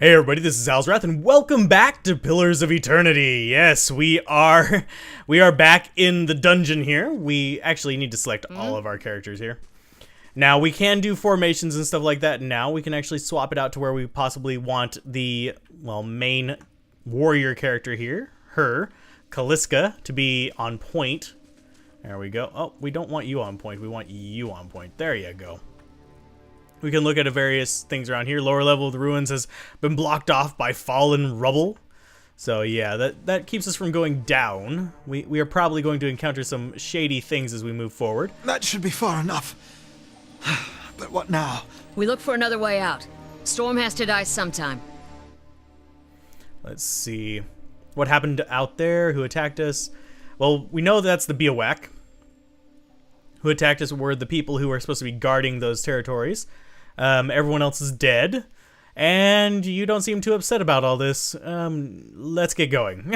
Hey everybody, this is Alzorath, and welcome back to Pillars of Eternity. Yes, we are back in the dungeon here. We actually need to select all of our characters here. Now, we can do formations and stuff like that now. We can actually swap it out to where we possibly want the, well, main warrior character here, her, Kaliska, to be on point. There we go. Oh, we don't want you on point. We want you on point. There you go. We can look at various things around here. Lower level of the ruins has been blocked off by fallen rubble. So yeah, that keeps us from going down. We are probably going to encounter some shady things as we move forward. That should be far enough. But what now? We look for another way out. Storm has to die sometime. Let's see. What happened out there? Who attacked us? Well, we know that's the Biowack. Who attacked us were the people who are supposed to be guarding those territories. Everyone else is dead, and you don't seem too upset about all this. Let's get going.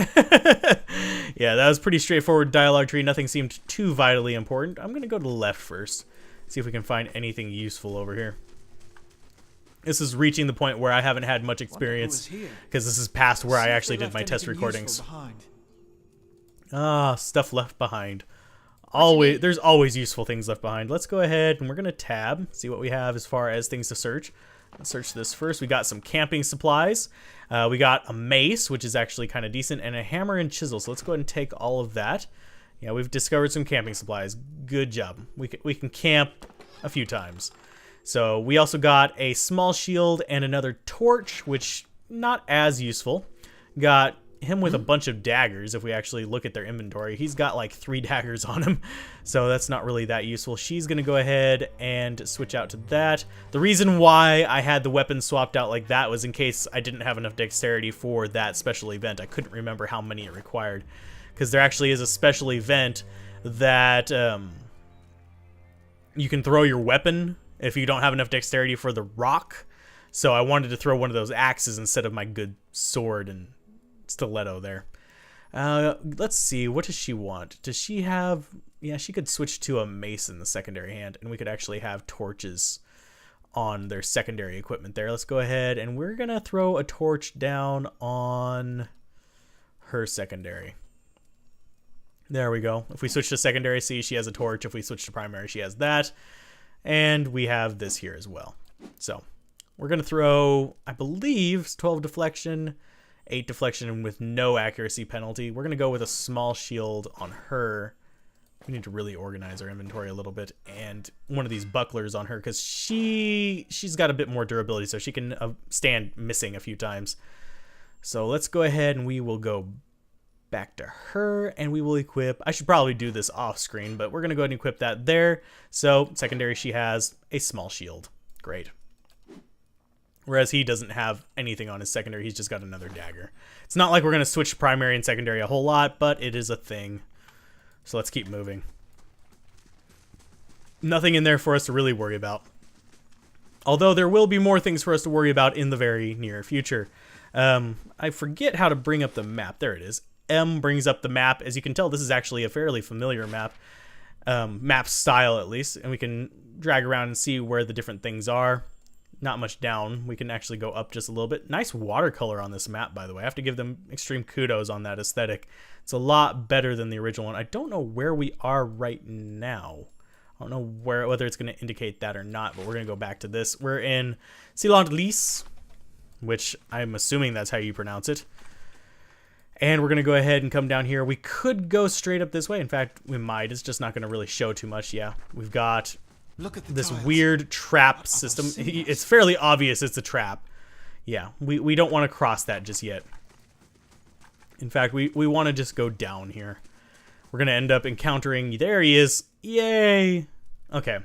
Yeah, that was pretty straightforward dialogue tree. Nothing seemed too vitally important. I'm going to go to the left first, see if we can find anything useful over here. This is reaching the point where I haven't had much experience, because this is past where I actually did my test recordings. Stuff left behind. There's always useful things left behind. Let's go ahead and we're gonna tab, see what we have as far as things to search. Let's search this first. We got some camping supplies. We got a mace, which is actually kind of decent, and a hammer and chisel. So let's go ahead and take all of that. Yeah, we've discovered some camping supplies. Good job. We can camp a few times. So we also got a small shield and another torch, which not as useful. Got him with a bunch of daggers. If we actually look at their inventory, he's got like 3 daggers on him, so that's not really that useful. She's gonna go ahead and switch out to that. The reason why I had the weapons swapped out like that was in case I didn't have enough dexterity for that special event. I couldn't remember how many it required, because there actually is a special event that you can throw your weapon if you don't have enough dexterity for the rock. So I wanted to throw one of those axes instead of my good sword and stiletto there. Let's see, what does she want? Does she have, yeah, she could switch to a mace in the secondary hand, and we could actually have torches on their secondary equipment there. Let's go ahead and we're gonna throw a torch down on her secondary. There we go. If we switch to secondary, see, she has a torch. If we switch to primary, she has that, and we have this here as well. So we're gonna throw, I believe, 12 deflection, 8 deflection with no accuracy penalty. We're going to go with a small shield on her. We need to really organize our inventory a little bit. And one of these bucklers on her, because she's got a bit more durability, so she can stand missing a few times. So let's go ahead and we will go back to her, and we will equip. I should probably do this off screen, but we're going to go ahead and equip that there. So secondary, she has a small shield. Great. Whereas he doesn't have anything on his secondary, he's just got another dagger. It's not like we're going to switch primary and secondary a whole lot, but it is a thing. So let's keep moving. Nothing in there for us to really worry about. Although there will be more things for us to worry about in the very near future. I forget how to bring up the map. There it is. M brings up the map. As you can tell, this is actually a fairly familiar map. Map style, at least. And we can drag around and see where the different things are. Not much down. We can actually go up just a little bit. Nice watercolor on this map, by the way. I have to give them extreme kudos on that aesthetic. It's a lot better than the original one. I don't know where we are right now. I don't know whether it's going to indicate that or not, but we're going to go back to this. We're in Siland-Lys, which I'm assuming that's how you pronounce it. And we're going to go ahead and come down here. We could go straight up this way. In fact, we might. It's just not going to really show too much. Yeah, we've got this weird trap system. It's fairly obvious it's a trap. Yeah, we don't want to cross that just yet. In fact, we want to just go down here. We're going to end up encountering... There he is. Yay! Okay.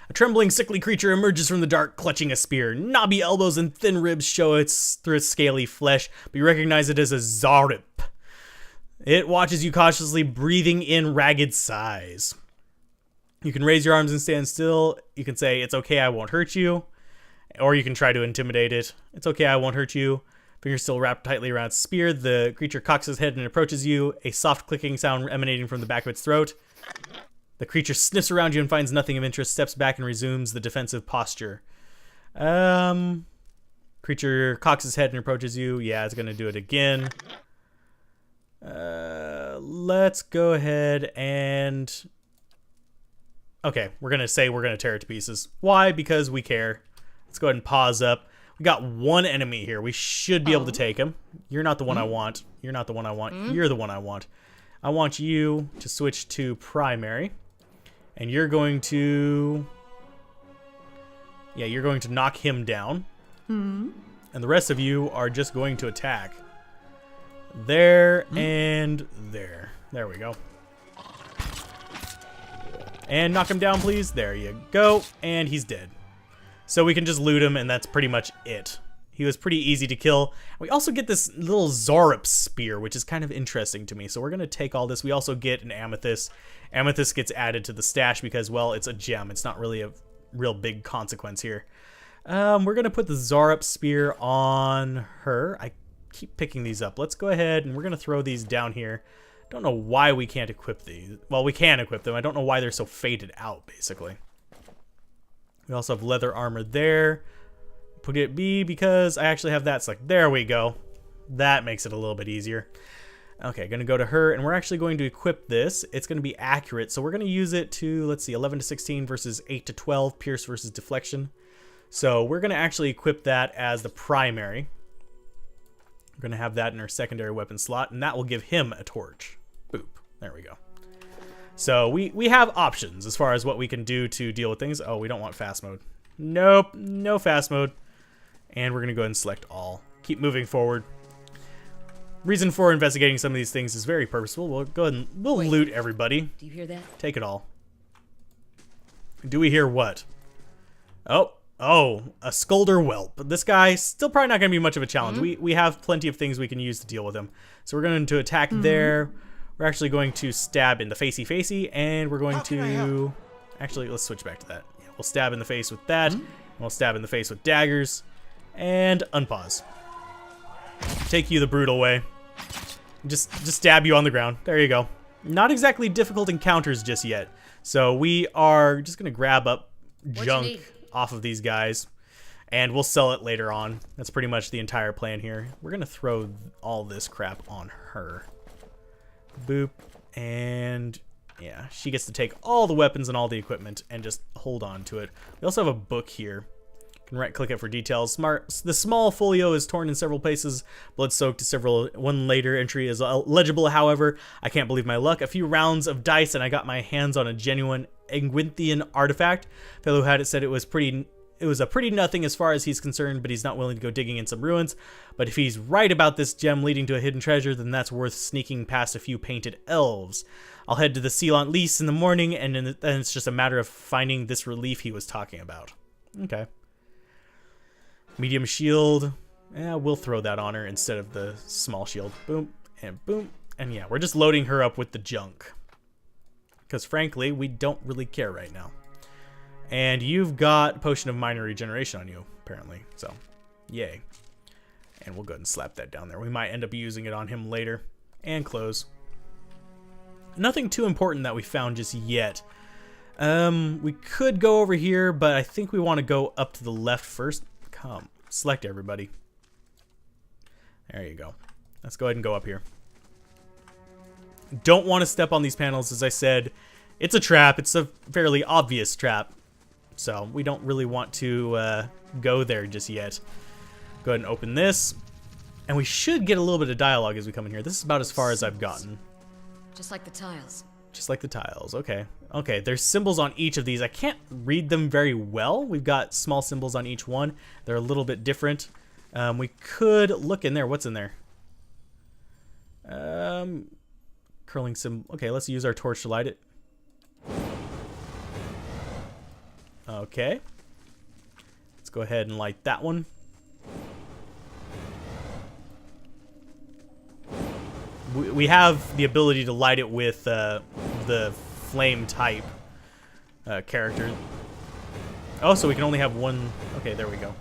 A trembling, sickly creature emerges from the dark, clutching a spear. Knobby elbows and thin ribs show through its scaly flesh, but you recognize it as a Zarip. It watches you cautiously, breathing in ragged sighs. You can raise your arms and stand still. You can say, "It's okay, I won't hurt you." Or you can try to intimidate it. "It's okay, I won't hurt you." Fingers still wrapped tightly around its spear. The creature cocks its head and approaches you, a soft clicking sound emanating from the back of its throat. The creature sniffs around you and finds nothing of interest, steps back and resumes the defensive posture. Creature cocks his head and approaches you. Yeah, it's going to do it again. Let's go ahead and... Okay, we're going to say we're going to tear it to pieces. Why? Because we care. Let's go ahead and pause up. We got one enemy here. We should be able to take him. You're not the one I want. You're not the one I want. You're the one I want. I want you to switch to primary. And you're going to... Yeah, you're going to knock him down. And the rest of you are just going to attack. There and there. There we go. And knock him down, please. There you go. And he's dead. So we can just loot him, and that's pretty much it. He was pretty easy to kill. We also get this little Zorup spear, which is kind of interesting to me. So we're going to take all this. We also get an amethyst. Amethyst gets added to the stash because, well, it's a gem. It's not really a real big consequence here. We're going to put the Zorup spear on her. I keep picking these up. Let's go ahead, and we're going to throw these down here. Don't know why we can't equip these. Well, we can equip them. I don't know why they're so faded out, basically. We also have leather armor there. Put it B because I actually have that select. There we go. That makes it a little bit easier. Okay, going to go to her, and we're actually going to equip this. It's going to be accurate, so we're going to use it to, let's see, 11 to 16 versus 8 to 12, pierce versus deflection. So we're going to actually equip that as the primary. We're going to have that in our secondary weapon slot, and that will give him a torch. Boop. There we go. So we have options as far as what we can do to deal with things. Oh, we don't want fast mode. Nope, no fast mode. And we're going to go ahead and select all. Keep moving forward. Reason for investigating some of these things is very purposeful. We'll go ahead and we'll loot everybody. Do you hear that? Take it all. Do we hear what? Oh, a Skulder Whelp. This guy still probably not going to be much of a challenge. We have plenty of things we can use to deal with him. So we're going to attack there. We're actually going to stab in the facey, and we're going to... Actually, let's switch back to that. Yeah, we'll stab in the face with that. And we'll stab in the face with daggers. And unpause. Take you the brutal way. Just stab you on the ground. There you go. Not exactly difficult encounters just yet. So we are just going to grab up junk off of these guys. And we'll sell it later on. That's pretty much the entire plan here. We're going to throw all this crap on her. Boop. And yeah, she gets to take all the weapons and all the equipment and just hold on to it. We also have a book here. You can right-click it for details. The small folio is torn in several places, blood-soaked to several. One later entry is legible, however. I can't believe my luck. A few rounds of dice and I got my hands on a genuine Engwinthian artifact. Fellow who had it said it was a pretty nothing as far as he's concerned, but he's not willing to go digging in some ruins. But if he's right about this gem leading to a hidden treasure, then that's worth sneaking past a few painted elves. I'll head to the Sealant Lease in the morning, and then it's just a matter of finding this relief he was talking about. Okay. Medium shield. Yeah, we'll throw that on her instead of the small shield. Boom, and boom. And yeah, we're just loading her up with the junk. Because frankly, we don't really care right now. And you've got Potion of Minor Regeneration on you, apparently. So, yay. And we'll go ahead and slap that down there. We might end up using it on him later. And close. Nothing too important that we found just yet. We could go over here, but I think we want to go up to the left first. Come. Select everybody. There you go. Let's go ahead and go up here. Don't want to step on these panels, as I said. It's a trap. It's a fairly obvious trap. So we don't really want to go there just yet. Go ahead and open this. And we should get a little bit of dialogue as we come in here. This is about as far as I've gotten. Just like the tiles. Just like the tiles. Okay. Okay, there's symbols on each of these. I can't read them very well. We've got small symbols on each one. They're a little bit different. We could look in there. What's in there? Curling symbol. Okay, let's use our torch to light it. Okay. Let's go ahead and light that one. We have the ability to light it with the flame type character. Oh, so we can only have one. Okay, there we go.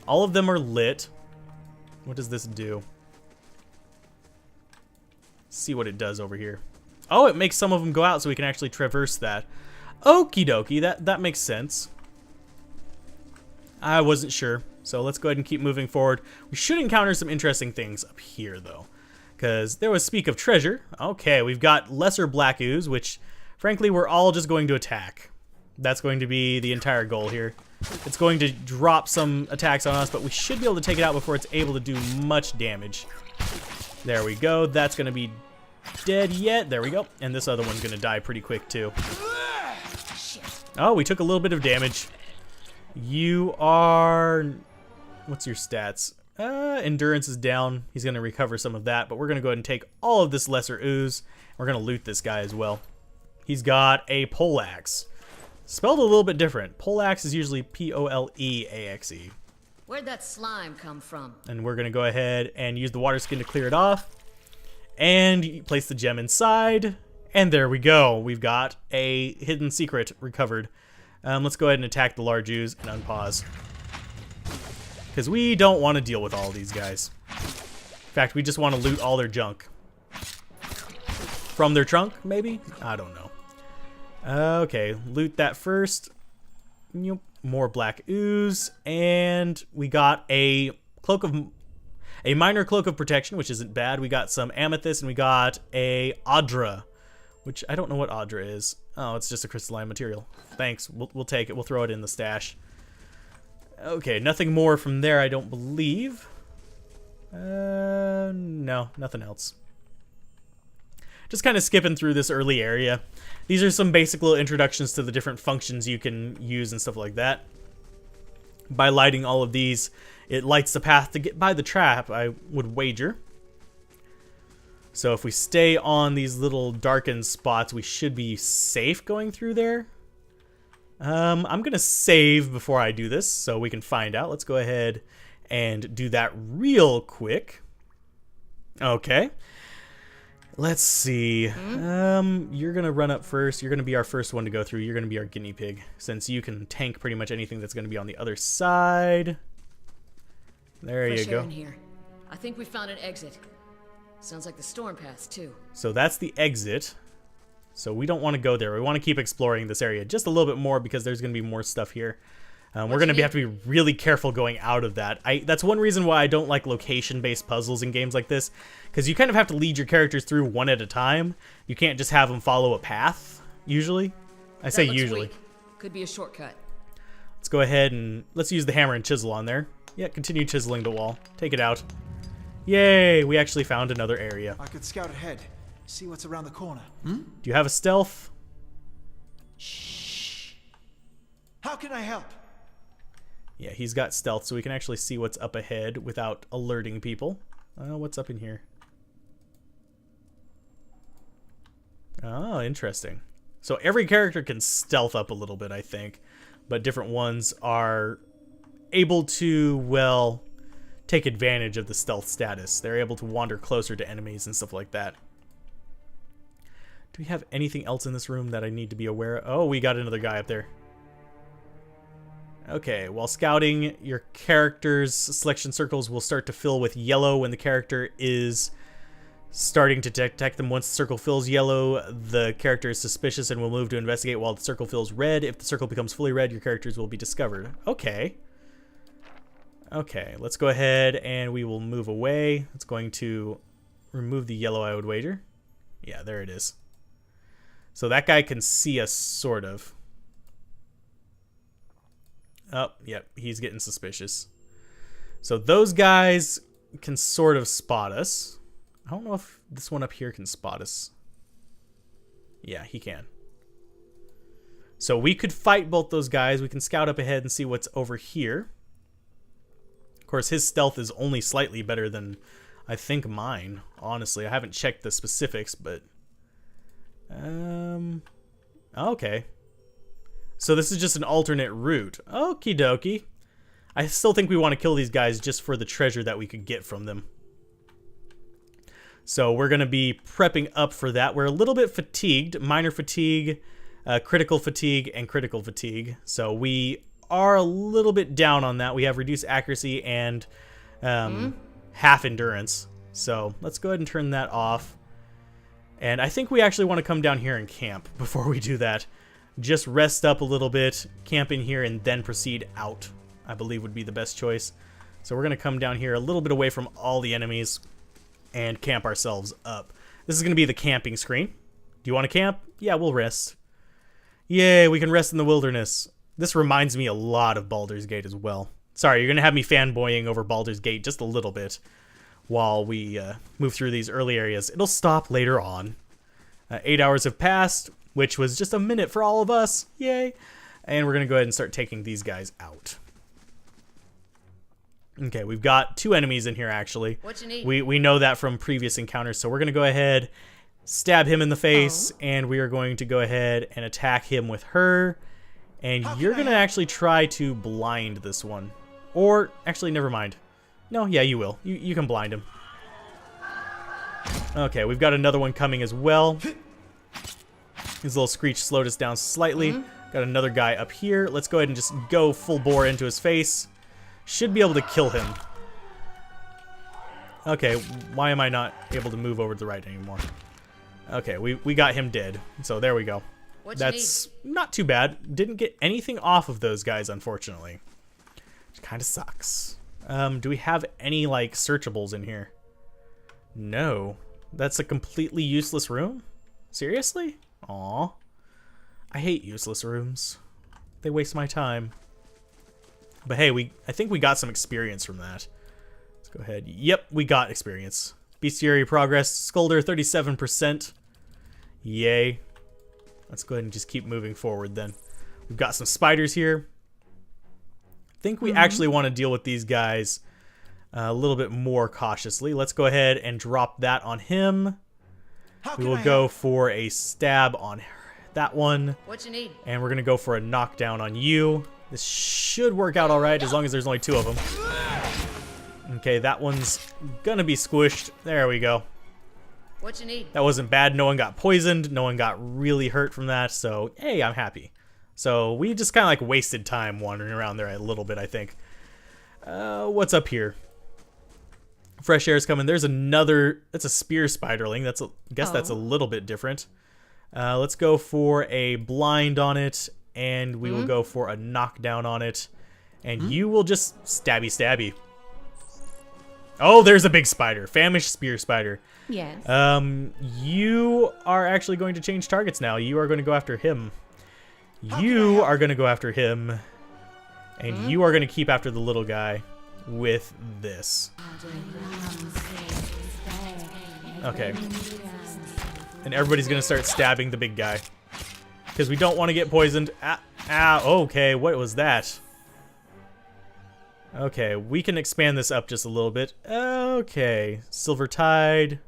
All of them are lit. What does this do? See what it does over here. Oh, it makes some of them go out so we can actually traverse that. Okie dokie, that makes sense. I wasn't sure. So let's go ahead and keep moving forward. We should encounter some interesting things up here, though. Because there was speak of treasure. Okay, we've got lesser black ooze, which, frankly, we're all just going to attack. That's going to be the entire goal here. It's going to drop some attacks on us, but we should be able to take it out before it's able to do much damage. There we go. That's going to be dead yet. There we go. And this other one's going to die pretty quick, too. Oh, we took a little bit of damage. You are... What's your stats? Endurance is down. He's going to recover some of that, but we're going to go ahead and take all of this lesser ooze. We're going to loot this guy as well. He's got a poleaxe. Spelled a little bit different. Poleaxe is usually P-O-L-E-A-X-E. Where'd that slime come from? And we're going to go ahead and use the water skin to clear it off. And place the gem inside. And there we go. We've got a hidden secret recovered. Let's go ahead and attack the large ooze and unpause. Because we don't want to deal with all of these guys. In fact, we just want to loot all their junk. From their trunk, maybe? I don't know. Okay, loot that first. Yep. More black ooze. And we got a minor cloak of protection, which isn't bad. We got some amethyst and we got a Adra, which I don't know what Adra is. Oh, it's just a crystalline material. Thanks. We'll take it. We'll throw it in the stash. Okay, nothing more from there, I don't believe. No, nothing else. Just kind of skipping through this early area. These are some basic little introductions to the different functions you can use and stuff like that. By lighting all of these, it lights the path to get by the trap, I would wager. So if we stay on these little darkened spots, we should be safe going through there. I'm going to save before I do this so we can find out. Let's go ahead and do that real quick. Okay. Let's see. You're going to run up first. You're going to be our first one to go through. You're going to be our guinea pig since you can tank pretty much anything that's going to be on the other side. There you go. In here. I think we found an exit. Sounds like the storm pass too. So that's the exit. So we don't want to go there. We want to keep exploring this area just a little bit more because there's going to be more stuff here. We're going to have to be really careful going out of that. That's one reason why I don't like location-based puzzles in games like this, because you kind of have to lead your characters through one at a time. You can't just have them follow a path, usually. I say usually. Weak. Could be a shortcut. Let's go ahead and let's use the hammer and chisel on there. Yeah, continue chiseling the wall. Take it out. Yay, we actually found another area. I could scout ahead, see what's around the corner. Do you have a stealth? Shh. How can I help? Yeah, he's got stealth, so we can actually see what's up ahead without alerting people. What's up in here? Oh, interesting. So every character can stealth up a little bit, I think. But different ones are able to, well, take advantage of the stealth status. They're able to wander closer to enemies and stuff like that. Do we have anything else in this room that I need to be aware of? Oh, we got another guy up there. Okay, while scouting, your character's selection circles will start to fill with yellow when the character is starting to detect them. Once the circle fills yellow, the character is suspicious and will move to investigate while the circle fills red. If the circle becomes fully red, your characters will be discovered. Okay. Okay, let's go ahead and we will move away. It's going to remove the yellow, I would wager. Yeah, there it is. So that guy can see us, sort of. Oh, yep, he's getting suspicious. So those guys can sort of spot us. I don't know if this one up here can spot us. Yeah, he can. So we could fight both those guys. We can scout up ahead and see what's over here. Of course, his stealth is only slightly better than, I think, mine. Honestly, I haven't checked the specifics, but... Okay. So this is just an alternate route. Okie dokie. I still think we want to kill these guys just for the treasure that we could get from them. So we're going to be prepping up for that. We're a little bit fatigued. Minor fatigue, critical fatigue, and critical fatigue. So we are a little bit down on that. We have reduced accuracy and half endurance. So let's go ahead and turn that off. And I think we actually want to come down here and camp before we do that. Just rest up a little bit, camp in here, and then proceed out. I believe would be the best choice. So we're going to come down here a little bit away from all the enemies and camp ourselves up. This is going to be the camping screen. Do you want to camp? Yeah, we'll rest. Yay, we can rest in the wilderness. This reminds me a lot of Baldur's Gate as well. Sorry, you're going to have me fanboying over Baldur's Gate just a little bit while we move through these early areas. It'll stop later on. 8 hours have passed, which was just a minute for all of us. Yay. And we're going to go ahead and start taking these guys out. Okay, we've got 2 enemies in here, actually. What you need? We know that from previous encounters, so we're going to go ahead, stab him in the face, and we are going to go ahead and attack him with her. And you're going to actually try to blind this one. Or, actually, never mind. No, yeah, you will. You can blind him. Okay, we've got another one coming as well. His little screech slowed us down slightly. Got another guy up here. Let's go ahead and just go full bore into his face. Should be able to kill him. Okay, why am I not able to move over to the right anymore? Okay, we got him dead. So there we go. That's not too bad. Didn't get anything off of those guys, unfortunately. Which kind of sucks. Do we have any, like, searchables in here? No. That's a completely useless room? Seriously? Aw. I hate useless rooms. They waste my time. But hey, I think we got some experience from that. Let's go ahead. Yep, we got experience. Bestiary progress. Scolder, 37%. Yay. Let's go ahead and just keep moving forward then. We've got some spiders here. I think we actually want to deal with these guys a little bit more cautiously. Let's go ahead and drop that on him. We will go for a stab on that one. What you need? And we're going to go for a knockdown on you. This should work out all right as long as there's only 2 of them. Okay, that one's going to be squished. There we go. What you need? That wasn't bad. No one got poisoned. No one got really hurt from that. So, hey, I'm happy. So, we just kind of like wasted time wandering around there a little bit, I think. What's up here? Fresh air's coming. There's another... That's a spear spiderling. I guess that's a little bit different. Let's go for a blind on it. And we will go for a knockdown on it. And you will just stabby stabby. Oh, there's a big spider. Famished spear spider. Yes. You are actually going to change targets now. You are going to go after him. You are going to go after him. And you are going to keep after the little guy with this. Okay. And everybody's going to start stabbing the big guy. Because we don't want to get poisoned. Okay, what was that? Okay, we can expand this up just a little bit. Okay, Silver Tide.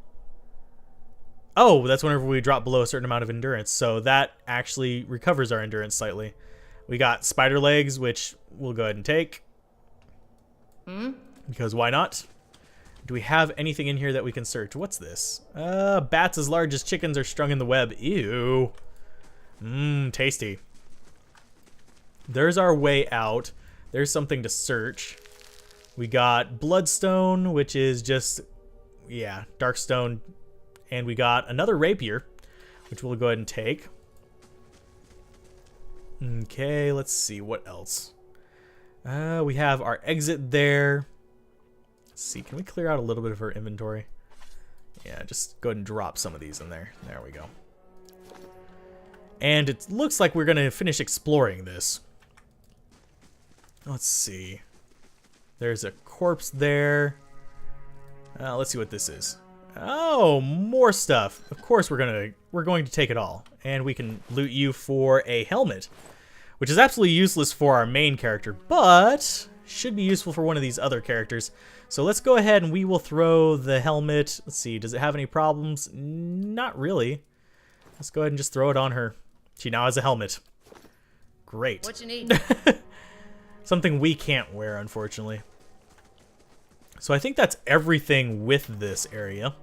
Oh, that's whenever we drop below a certain amount of endurance. So that actually recovers our endurance slightly. We got Spider Legs, which we'll go ahead and take. Because why not? Do we have anything in here that we can search? What's this? Bats as large as chickens are strung in the web. Ew. Tasty. There's our way out. There's something to search. We got Bloodstone, which is just, yeah, Darkstone. And we got another Rapier, which we'll go ahead and take. Okay, let's see, what else? We have our exit there. Let's see, can we clear out a little bit of our inventory? Yeah, just go ahead and drop some of these in there. There we go. And it looks like we're going to finish exploring this. Let's see. There's a corpse there. Let's see what this is. Oh, more stuff. Of course we're going to take it all. And we can loot you for a helmet, which is absolutely useless for our main character, but should be useful for one of these other characters. So let's go ahead and we will throw the helmet. Let's see, does it have any problems? Not really. Let's go ahead and just throw it on her. She now has a helmet. Great. What you need? Something we can't wear, unfortunately. So I think that's everything with this area.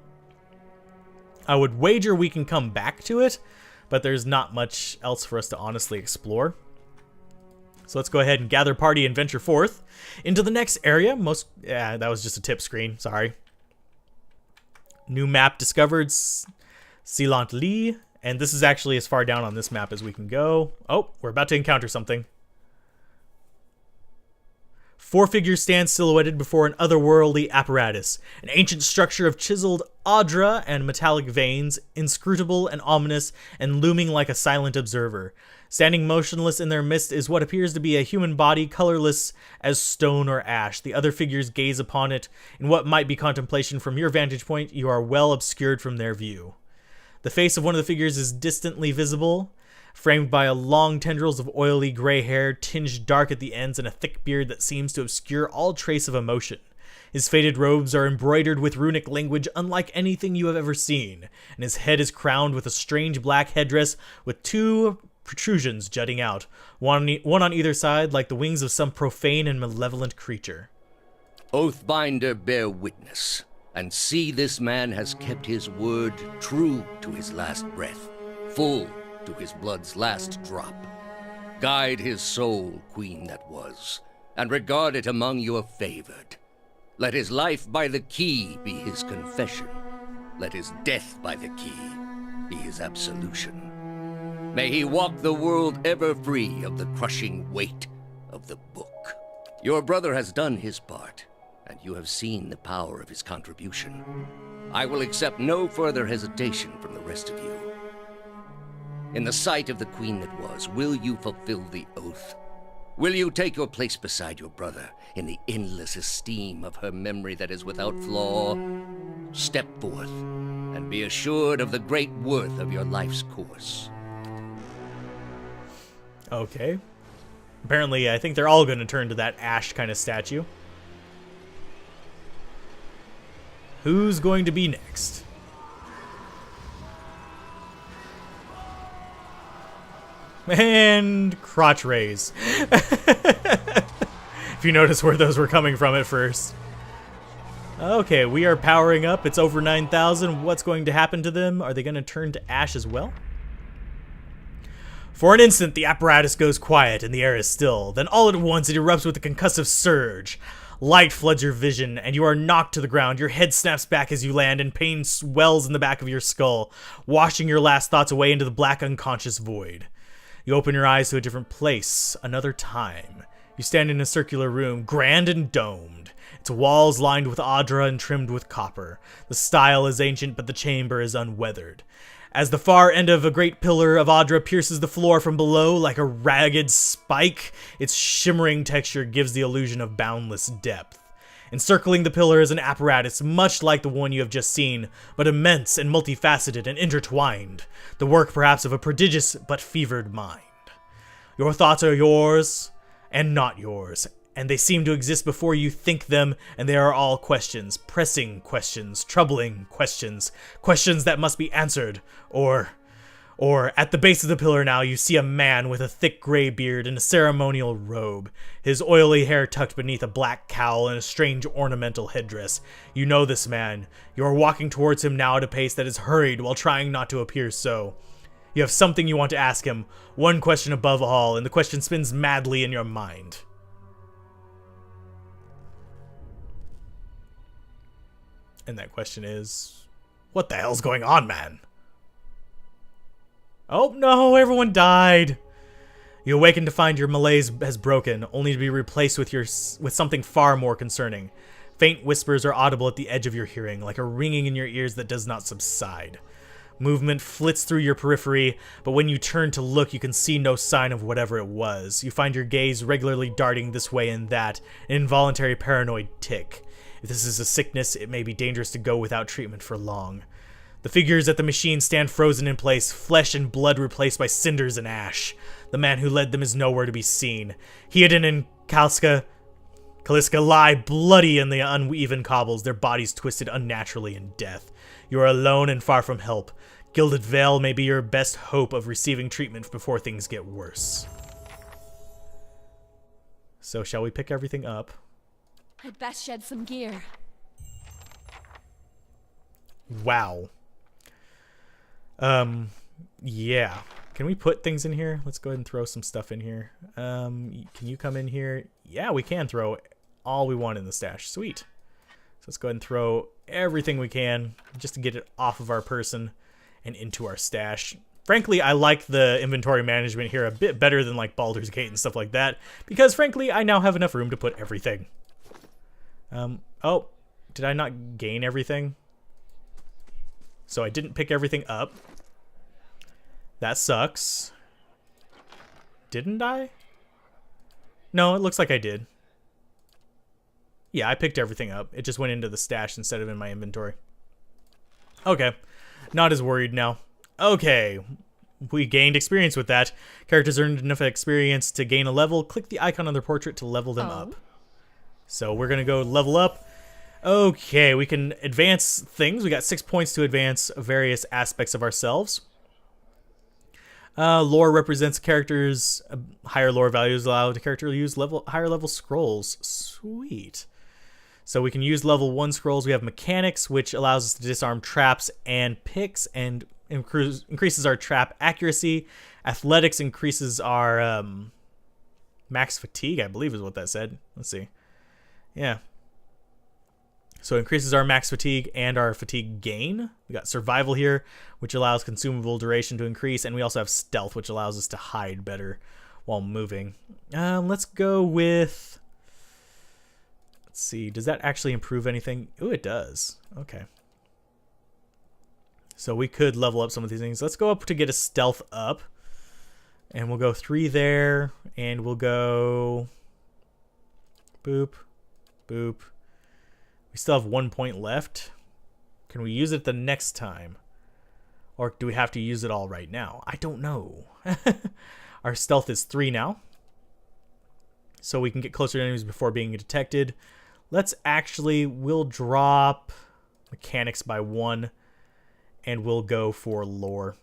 I would wager we can come back to it, but there's not much else for us to honestly explore. So let's go ahead and gather party and venture forth into the next area. That was just a tip screen, sorry. New map discovered, Sealant Lee. And this is actually as far down on this map as we can go. Oh, we're about to encounter something. 4 figures stand silhouetted before an otherworldly apparatus, an ancient structure of chiseled audra and metallic veins, inscrutable and ominous and looming like a silent observer. Standing motionless in their midst is what appears to be a human body, colorless as stone or ash. The other figures gaze upon it in what might be contemplation. From your vantage point, you are well obscured from their view. The face of one of the figures is distantly visible, framed by long tendrils of oily gray hair, tinged dark at the ends, and a thick beard that seems to obscure all trace of emotion. His faded robes are embroidered with runic language unlike anything you have ever seen, and his head is crowned with a strange black headdress with 2 protrusions jutting out, one on either side like the wings of some profane and malevolent creature. Oathbinder, bear witness, and see this man has kept his word, true to his last breath, full to his blood's last drop. Guide his soul, queen that was, and regard it among your favored. Let his life by the key be his confession. Let his death by the key be his absolution. May he walk the world ever free of the crushing weight of the book. Your brother has done his part, and you have seen the power of his contribution. I will accept no further hesitation from the rest of you. In the sight of the queen that was, will you fulfill the oath? Will you take your place beside your brother in the endless esteem of her memory that is without flaw? Step forth, and be assured of the great worth of your life's course. Okay. Apparently, I think they're all going to turn to that ash kind of statue. Who's going to be next? And crotch raise. If you notice where those were coming from at first. Okay, we are powering up. It's over 9,000. What's going to happen to them? Are they going to turn to ash as well? For an instant, the apparatus goes quiet and the air is still. Then all at once, it erupts with a concussive surge. Light floods your vision, and you are knocked to the ground. Your head snaps back as you land, and pain swells in the back of your skull, washing your last thoughts away into the black, unconscious void. You open your eyes to a different place, another time. You stand in a circular room, grand and domed. Its walls lined with audra and trimmed with copper. The style is ancient, but the chamber is unweathered. As the far end of a great pillar of audra pierces the floor from below like a ragged spike, its shimmering texture gives the illusion of boundless depth. Encircling the pillar is an apparatus much like the one you have just seen, but immense and multifaceted and intertwined, the work perhaps of a prodigious but fevered mind. Your thoughts are yours and not yours, and they seem to exist before you think them, and they are all questions, pressing questions, troubling questions, questions that must be answered, or at the base of the pillar now you see a man with a thick gray beard and a ceremonial robe, his oily hair tucked beneath a black cowl and a strange ornamental headdress. You know this man. You are walking towards him now at a pace that is hurried while trying not to appear so. You have something you want to ask him, one question above all, and the question spins madly in your mind. And that question is, what the hell's going on, man? Oh no, everyone died. You awaken to find your malaise has broken, only to be replaced with something far more concerning. Faint whispers are audible at the edge of your hearing, like a ringing in your ears that does not subside. Movement flits through your periphery, but when you turn to look, you can see no sign of whatever it was. You find your gaze regularly darting this way and that, an involuntary paranoid tick. If this is a sickness, it may be dangerous to go without treatment for long. The figures at the machine stand frozen in place, flesh and blood replaced by cinders and ash. The man who led them is nowhere to be seen. Heodin and Kaliska lie bloody in the uneven cobbles, their bodies twisted unnaturally in death. You are alone and far from help. Gilded Veil may be your best hope of receiving treatment before things get worse. So shall we pick everything up? I'd best shed some gear. Wow. Yeah. Can we put things in here? Let's go ahead and throw some stuff in here. Can you come in here? Yeah, we can throw all we want in the stash. Sweet. So let's go ahead and throw everything we can just to get it off of our person and into our stash. Frankly, I like the inventory management here a bit better than like Baldur's Gate and stuff like that, because frankly, I now have enough room to put everything. Oh, did I not gain everything? So I didn't pick everything up. That sucks. Didn't I? No, it looks like I did. Yeah, I picked everything up. It just went into the stash instead of in my inventory. Okay. Not as worried now. Okay. We gained experience with that. Characters earned enough experience to gain a level. Click the icon on their portrait to level them up. So we're going to go level up. Okay, we can advance things. We got 6 points to advance various aspects of ourselves. Lore represents characters. Higher lore values allow the character to use higher level scrolls. Sweet. So we can use level 1 scrolls. We have mechanics, which allows us to disarm traps and picks and increases our trap accuracy. Athletics increases our max fatigue, I believe is what that said. Let's see. Yeah. So it increases our max fatigue and our fatigue gain. We got survival here, which allows consumable duration to increase. And we also have stealth, which allows us to hide better while moving. Let's go with... Let's see. Does that actually improve anything? Ooh, it does. Okay. So we could level up some of these things. Let's go up to get a stealth up. And we'll go 3 there. And we'll go... Boop. Boop. We still have 1 point left. Can we use it the next time? Or do we have to use it all right now? I don't know. Our stealth is 3 now. So we can get closer to enemies before being detected. We'll drop mechanics by 1. And we'll go for lore.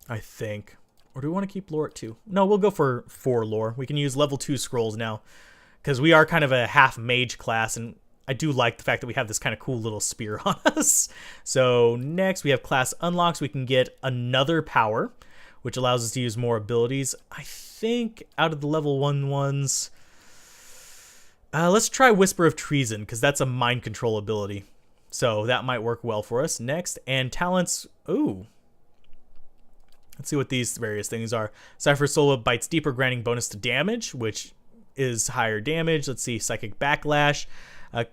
I think. Or do we want to keep lore at 2? No, we'll go for 4 lore. We can use level 2 scrolls now. Because we are kind of a half mage class, and I do like the fact that we have this kind of cool little spear on us. So next we have class unlocks. We can get another power, which allows us to use more abilities. I think out of the level 1 ones, let's try Whisper of Treason, because that's a mind control ability. So that might work well for us. Next, and talents. Ooh. Let's see what these various things are. Cypher's Soul bites deeper, granting bonus to damage, which is higher damage. Let's see, Psychic Backlash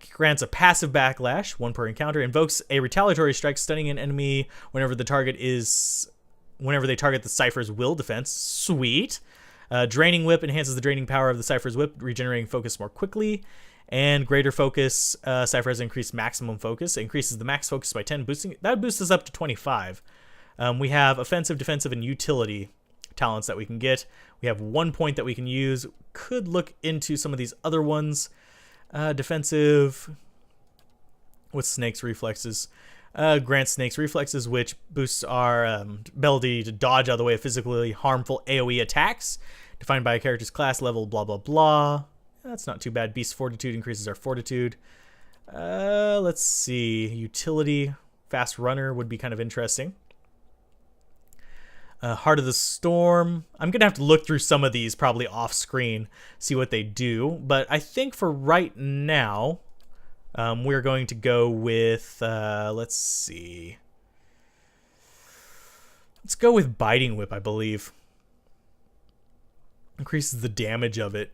grants a passive backlash, 1 per encounter. Invokes a retaliatory strike, stunning an enemy whenever they target the Cypher's will defense. Sweet. Draining Whip enhances the draining power of the Cypher's Whip, regenerating focus more quickly. And Greater Focus, Cypher has increased maximum focus. It increases the max focus by 10, that boosts us up to 25. We have offensive, defensive, and utility talents that we can get. We have 1 point that we can use. Could look into some of these other ones. Defensive. What's Snake's reflexes? Grants Snake's reflexes, which boosts our ability to dodge out of the way of physically harmful AoE attacks, defined by a character's class level, blah, blah, blah. That's not too bad. Beast Fortitude increases our fortitude. Let's see. Utility. Fast Runner would be kind of interesting. Heart of the Storm. I'm going to have to look through some of these probably off screen, see what they do. But I think for right now, we're going to go with, let's see. Let's go with Biting Whip, I believe. Increases the damage of it.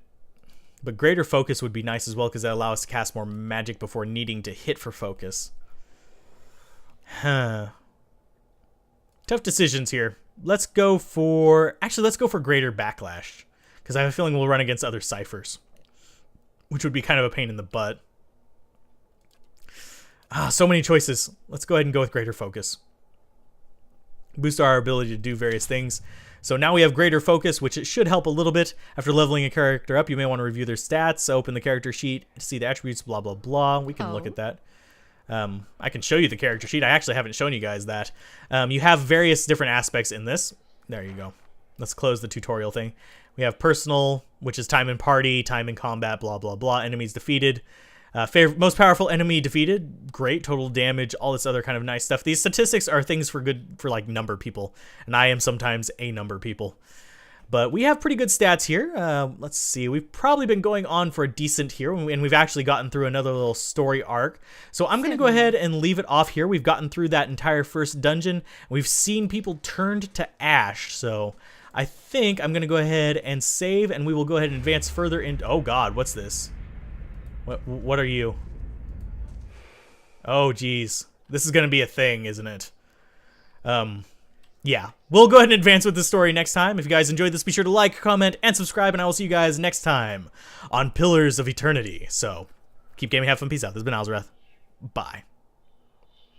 But Greater Focus would be nice as well, because that allows us to cast more magic before needing to hit for focus. Huh. Tough decisions here. Let's go for Greater Backlash, because I have a feeling we'll run against other Cyphers, which would be kind of a pain in the butt. So many choices. Let's go ahead and go with Greater Focus. Boost our ability to do various things. So now we have Greater Focus, which it should help a little bit. After leveling a character up, you may want to review their stats, open the character sheet to see the attributes, blah, blah, blah. We can look at that. I can show you the character sheet. I actually haven't shown you guys that. You have various different aspects in this. There you go. Let's close the tutorial thing. We have personal, which is time in party, time in combat, blah, blah, blah. Enemies defeated. Most powerful enemy defeated. Great. Total damage. All this other kind of nice stuff. These statistics are things for like number people. And I am sometimes a number people. But we have pretty good stats here. Let's see. We've probably been going on for a decent here, and we've actually gotten through another little story arc. So I'm going to go ahead and leave it off here. We've gotten through that entire first dungeon. We've seen people turned to ash. So I think I'm going to go ahead and save, and we will go ahead and advance further into... Oh, God. What's this? What are you? Oh, geez. This is going to be a thing, isn't it? Yeah, we'll go ahead and advance with the story next time. If you guys enjoyed this, be sure to like, comment, and subscribe, and I will see you guys next time on Pillars of Eternity. So, keep gaming, have fun, peace out. This has been Alzorath. Bye.